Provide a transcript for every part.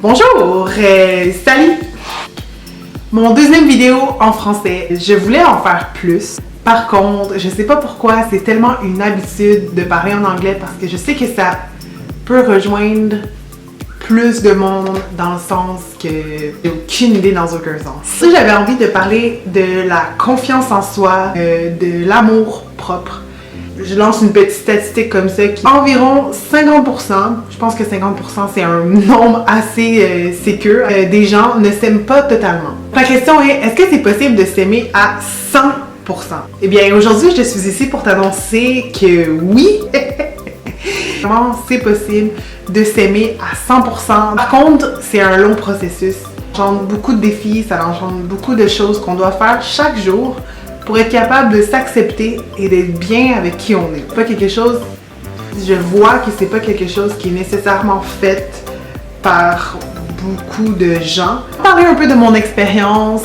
Bonjour, salut! Mon deuxième vidéo en français. Je voulais en faire plus. Par contre, je sais pas pourquoi, c'est tellement une habitude de parler en anglais parce que je sais que ça peut rejoindre plus de monde dans le sens que j'ai aucune idée dans aucun sens. Si j'avais envie de parler de la confiance en soi, de l'amour propre, je lance une petite statistique comme ça qui environ 50%, je pense que 50% c'est un nombre assez sécure, des gens ne s'aiment pas totalement. La question est, est-ce que c'est possible de s'aimer à 100%? Eh bien, aujourd'hui, je suis ici pour t'annoncer que oui, vraiment, c'est possible de s'aimer à 100%. Par contre, c'est un long processus. Ça engendre beaucoup de défis, ça engendre beaucoup de choses qu'on doit faire chaque jour pour être capable de s'accepter et d'être bien avec qui on est. C'est pas quelque chose, je vois que c'est pas quelque chose qui est nécessairement fait par beaucoup de gens. Je vais parler un peu de mon expérience,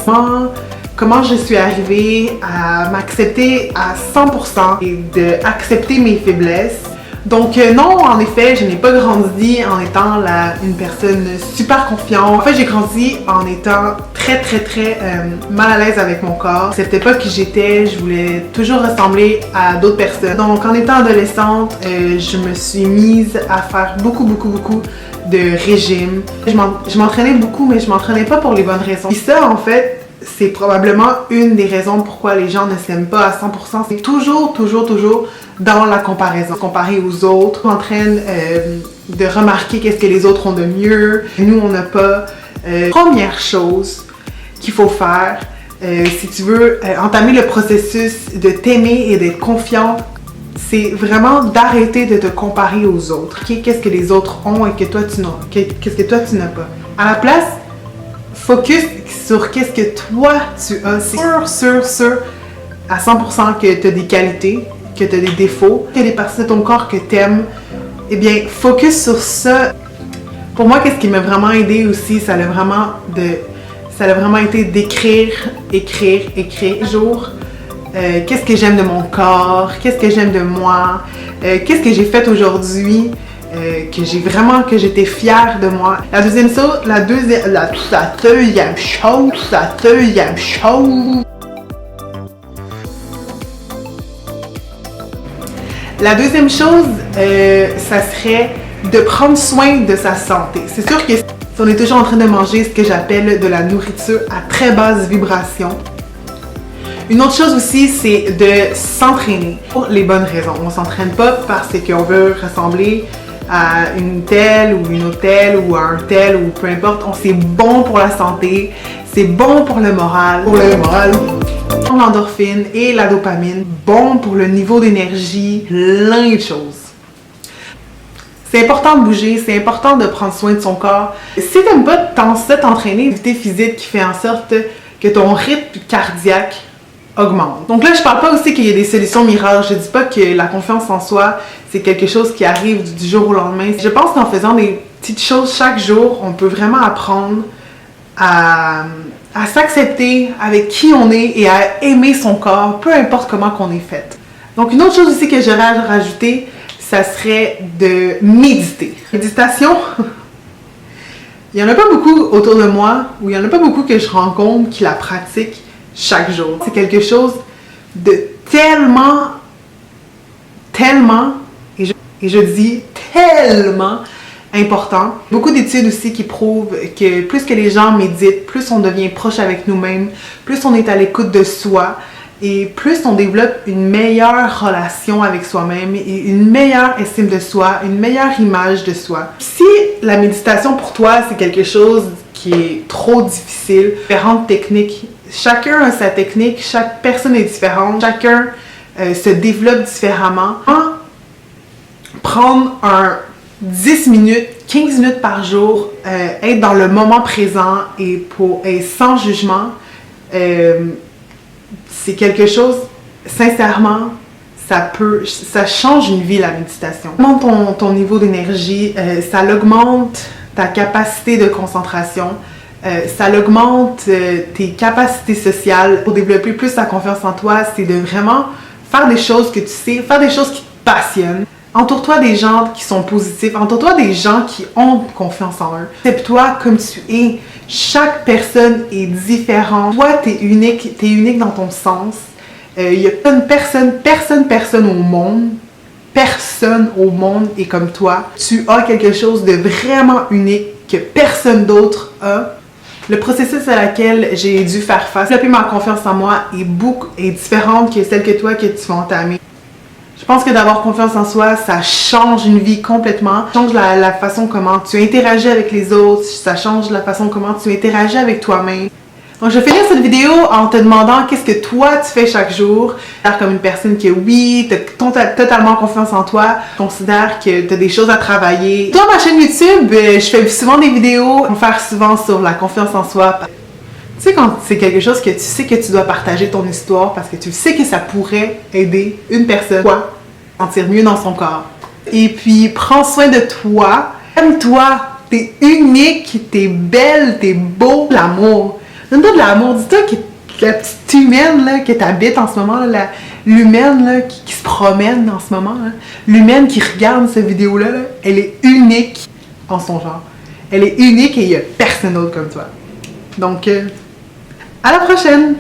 comment je suis arrivée à m'accepter à 100% et d'accepter mes faiblesses. Donc non, en effet, je n'ai pas grandi en étant une personne super confiante. En fait, j'ai grandi en étant très mal à l'aise avec mon corps. C'était pas qui j'étais, je voulais toujours ressembler à d'autres personnes. Donc en étant adolescente, je me suis mise à faire beaucoup de régimes. Je m'entraînais beaucoup, mais je m'entraînais pas pour les bonnes raisons. Et ça, en fait, c'est probablement une des raisons pourquoi les gens ne s'aiment pas à 100%. C'est toujours dans la comparaison. Comparer aux autres, en train de remarquer qu'est-ce que les autres ont de mieux. Nous, on n'a pas. Première chose qu'il faut faire, si tu veux entamer le processus de t'aimer et d'être confiante, c'est vraiment d'arrêter de te comparer aux autres. Okay? Qu'est-ce que les autres ont et que toi, tu n'as, qu'est-ce que toi, tu n'as pas. À la place, focus sur qu'est-ce que toi, tu as. C'est sûr à 100% que tu as des qualités, que tu as des défauts, que des parties de ton corps que tu aimes. Eh bien, focus sur ça. Pour moi, qu'est-ce qui m'a vraiment aidé aussi, ça a vraiment été d'écrire jour. Qu'est-ce que j'aime de mon corps, qu'est-ce que j'aime de moi, qu'est-ce que j'ai fait aujourd'hui, que j'étais fière de moi. La deuxième chose. La deuxième chose, ça serait de prendre soin de sa santé. C'est sûr que si on est toujours en train de manger ce que j'appelle de la nourriture à très basse vibration. Une autre chose aussi, c'est de s'entraîner pour les bonnes raisons. On ne s'entraîne pas parce qu'on veut ressembler à une telle ou une autre telle ou à un tel ou peu importe. C'est bon pour la santé, c'est bon pour le moral. L'endorphine et la dopamine, bon pour le niveau d'énergie, plein de choses. C'est important de bouger, c'est important de prendre soin de son corps. Si t'aimes pas t'entraîner, l'activité physique qui fait en sorte que ton rythme cardiaque augmente. Donc là, je parle pas aussi qu'il y a des solutions miracles. Je dis pas que la confiance en soi, c'est quelque chose qui arrive du jour au lendemain. Je pense qu'en faisant des petites choses chaque jour, on peut vraiment apprendre à s'accepter avec qui on est et à aimer son corps, peu importe comment qu'on est fait. Donc une autre chose aussi que j'aurais à rajouter, ça serait de méditer. Méditation, il n'y en a pas beaucoup autour de moi, ou il n'y en a pas beaucoup que je rencontre qui la pratiquent chaque jour. C'est quelque chose de tellement, et je dis tellement important. Beaucoup d'études aussi qui prouvent que plus que les gens méditent, plus on devient proche avec nous-mêmes, plus on est à l'écoute de soi et plus on développe une meilleure relation avec soi-même et une meilleure estime de soi, une meilleure image de soi. Si la méditation pour toi c'est quelque chose qui est trop difficile, différentes techniques, chacun a sa technique, chaque personne est différente, chacun se développe différemment. Prendre 10 minutes, 15 minutes par jour, être dans le moment présent et sans jugement, c'est quelque chose, sincèrement, ça change une vie, la méditation. Ça augmente ton niveau d'énergie, ça augmente ta capacité de concentration, ça augmente tes capacités sociales. Pour développer plus ta confiance en toi, c'est de vraiment faire des choses que tu sais, faire des choses qui te passionnent. Entoure-toi des gens qui sont positifs. Entoure-toi des gens qui ont confiance en eux. Accepte-toi comme tu es. Chaque personne est différente. Toi, t'es unique dans ton sens. Il y a personne au monde est comme toi. Tu as quelque chose de vraiment unique que personne d'autre a. Le processus à laquelle j'ai dû faire face, développer ma confiance en moi est différente que celle que toi que tu vas entamer. Je pense que d'avoir confiance en soi, ça change une vie complètement. Ça change la façon comment tu interagis avec les autres. Ça change la façon comment tu interagis avec toi-même. Donc, je vais finir cette vidéo en te demandant qu'est-ce que toi tu fais chaque jour. Comme une personne qui, oui, t'as totalement confiance en toi, considère que t'as des choses à travailler. Dans ma chaîne YouTube, je fais souvent des vidéos, on faire souvent sur la confiance en soi. Tu sais, quand c'est quelque chose que tu sais que tu dois partager ton histoire parce que tu sais que ça pourrait aider une personne à sentir mieux dans son corps. Et puis, prends soin de toi. Aime-toi. T'es unique, t'es belle, t'es beau. L'amour. Donne-toi de l'amour. Dis-toi que la petite humaine là, que t'habites en ce moment, l'humaine là, qui se promène en ce moment, l'humaine qui regarde cette vidéo-là, elle est unique en son genre. Elle est unique et il n'y a personne d'autre comme toi. Donc, à la prochaine!